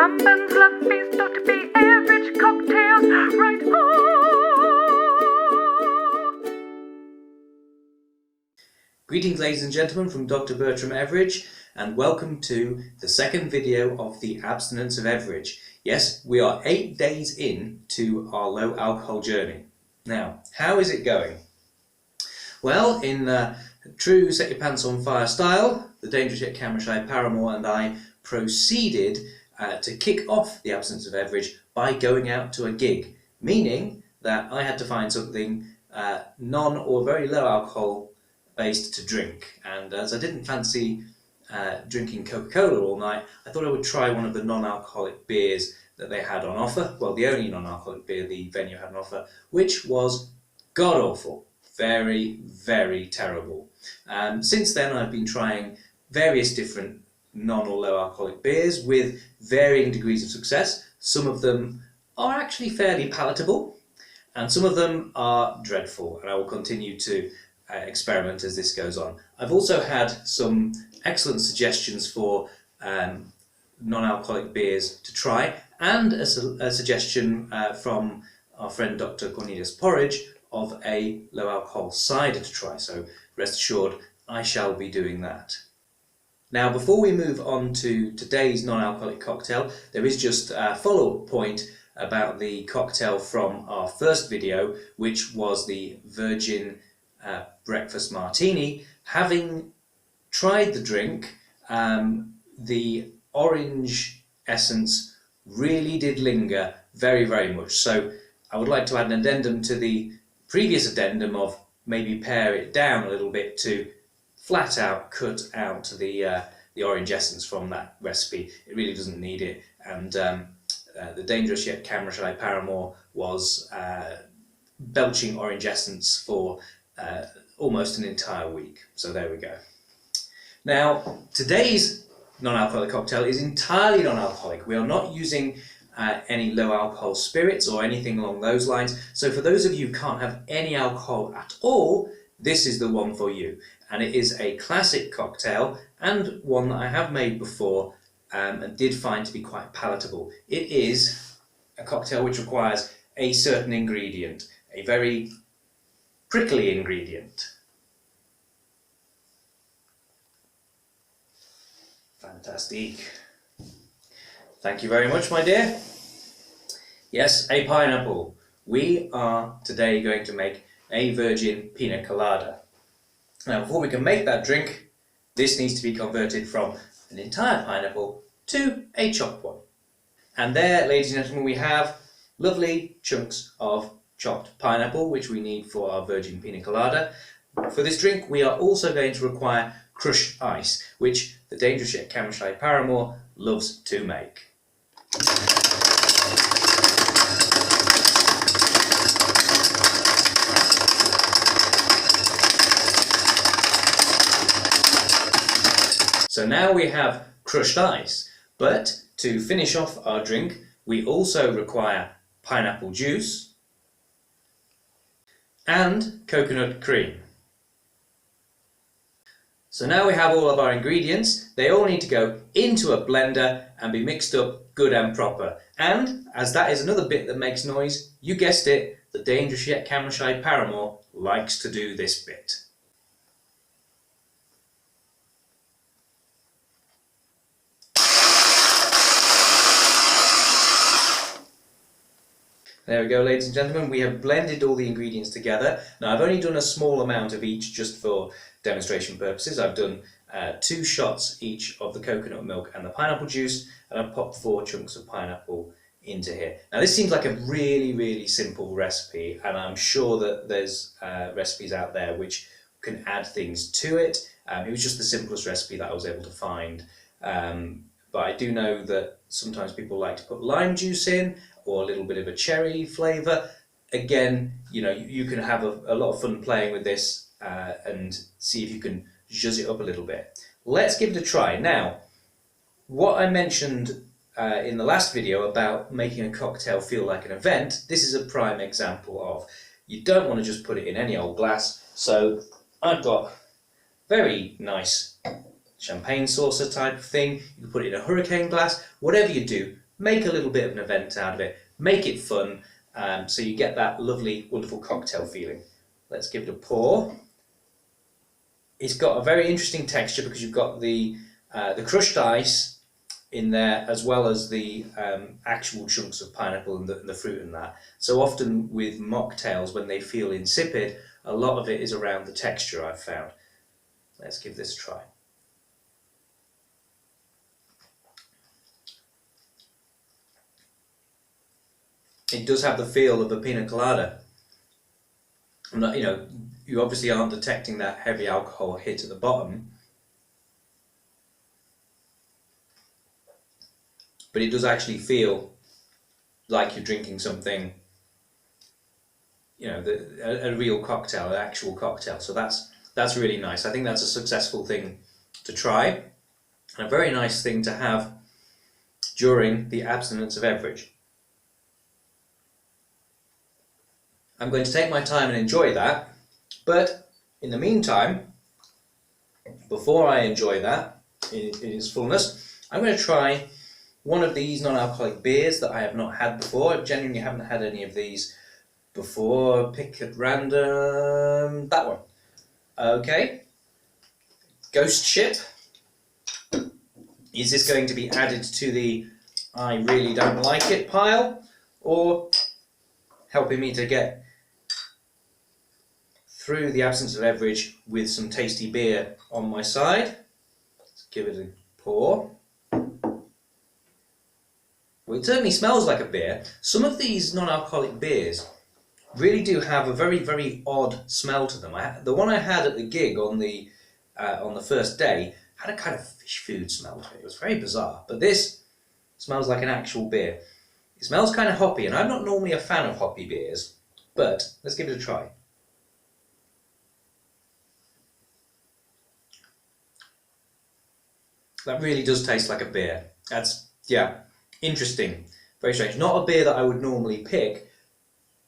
Bumban's love feast ought to be Everidge cocktails, right ho! Greetings ladies and gentlemen from Dr. Bertram Everidge, and welcome to the second video of the Abstinence of Everidge. Yes, we are 8 days in to our low alcohol journey. Now, how is it going? Well, in true set your pants on fire style, the dangerous yet camera shy paramour and I proceeded to kick off the Abstinence of Everidge by going out to a gig, meaning that I had to find something non or very low alcohol based to drink, and as I didn't fancy drinking Coca-Cola all night, I thought I would try one of the non-alcoholic beers that they had on offer. Well, the only non-alcoholic beer the venue had on offer, which was god-awful. Very, very terrible. Since then I've been trying various different non or low alcoholic beers with varying degrees of success. Some of them are actually fairly palatable and some of them are dreadful, and I will continue to experiment as this goes on. I've also had some excellent suggestions for non-alcoholic beers to try, and a suggestion from our friend Dr. Cornelius Porridge of a low alcohol cider to try, so rest assured I shall be doing that. Now, before we move on to today's non-alcoholic cocktail, there is just a follow-up point about the cocktail from our first video, which was the Virgin Breakfast Martini. Having tried the drink, the orange essence really did linger very, very much, so I would like to add an addendum to the previous addendum of maybe pare it down a little bit to flat out cut out the orange essence from that recipe. It really doesn't need it, and the dangerous yet camera shy paramour was belching orange essence for almost an entire week. So there we go. Now, today's non-alcoholic cocktail is entirely non-alcoholic. We are not using any low alcohol spirits or anything along those lines. So for those of you who can't have any alcohol at all, this is the one for you. And it is a classic cocktail and one that I have made before and did find to be quite palatable. It is a cocktail which requires a certain ingredient, a very prickly ingredient. Fantastic. Thank you very much, my dear. Yes, a pineapple. We are today going to make a virgin pina colada. Now, before we can make that drink, this needs to be converted from an entire pineapple to a chopped one. And there, ladies and gentlemen, we have lovely chunks of chopped pineapple, which we need for our virgin pina colada. For this drink, we are also going to require crushed ice, which the dangerous yet camera shy paramour loves to make. So now we have crushed ice, but to finish off our drink, we also require pineapple juice and coconut cream. So now we have all of our ingredients. They all need to go into a blender and be mixed up good and proper. And as that is another bit that makes noise, you guessed it, the dangerous yet camera shy paramour likes to do this bit. There we go, ladies and gentlemen, we have blended all the ingredients together. Now, I've only done a small amount of each just for demonstration purposes. I've done 2 shots each of the coconut milk and the pineapple juice, and I've popped 4 chunks of pineapple into here. Now, this seems like a really, really simple recipe, and I'm sure that there's recipes out there which can add things to it. It was just the simplest recipe that I was able to find. But I do know that sometimes people like to put lime juice in, or a little bit of a cherry flavour. Again, you know, you can have a lot of fun playing with this and see if you can zhuzh it up a little bit. Let's give it a try. Now, what I mentioned in the last video about making a cocktail feel like an event, this is a prime example of. You don't want to just put it in any old glass, so I've got very nice champagne saucer type of thing. You can put it in a hurricane glass. Whatever you do, make a little bit of an event out of it, make it fun, so you get that lovely, wonderful cocktail feeling. Let's give it a pour. It's got a very interesting texture because you've got the crushed ice in there as well as the actual chunks of pineapple and the fruit and that. So often with mocktails, when they feel insipid, a lot of it is around the texture, I've found. Let's give this a try. It does have the feel of a pina colada. I'm not, you obviously aren't detecting that heavy alcohol hit at the bottom, but it does actually feel like you're drinking something, a real cocktail, an actual cocktail. So that's really nice. I think that's a successful thing to try, and a very nice thing to have during the Abstinence of Everidge. I'm going to take my time and enjoy that, but in the meantime, before I enjoy that in its fullness, I'm going to try one of these non-alcoholic beers that I have not had before. I genuinely haven't had any of these before. Pick at random, that one. Okay, Ghost Ship. Is this going to be added to the I really don't like it pile, or helping me to get through the Abstinence of Everidge with some tasty beer on my side? Let's give it a pour. Well, it certainly smells like a beer. Some of these non-alcoholic beers really do have a very, very odd smell to them. The one I had at the gig on the first day had a kind of fish food smell to it. It was very bizarre. But this smells like an actual beer. It smells kind of hoppy, and I'm not normally a fan of hoppy beers, but let's give it a try. That really does taste like a beer. That's, yeah, interesting. Very strange. Not a beer that I would normally pick,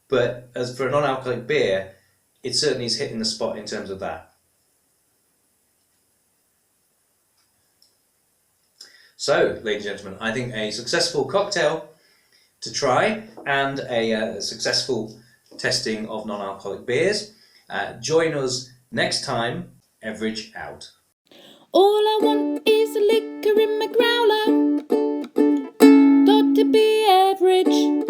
but as for a non-alcoholic beer, it certainly is hitting the spot in terms of that. So, ladies and gentlemen, I think a successful cocktail to try and a successful testing of non-alcoholic beers. Join us next time. Everidge out. All I want is a liquor in my growler. Got to be average.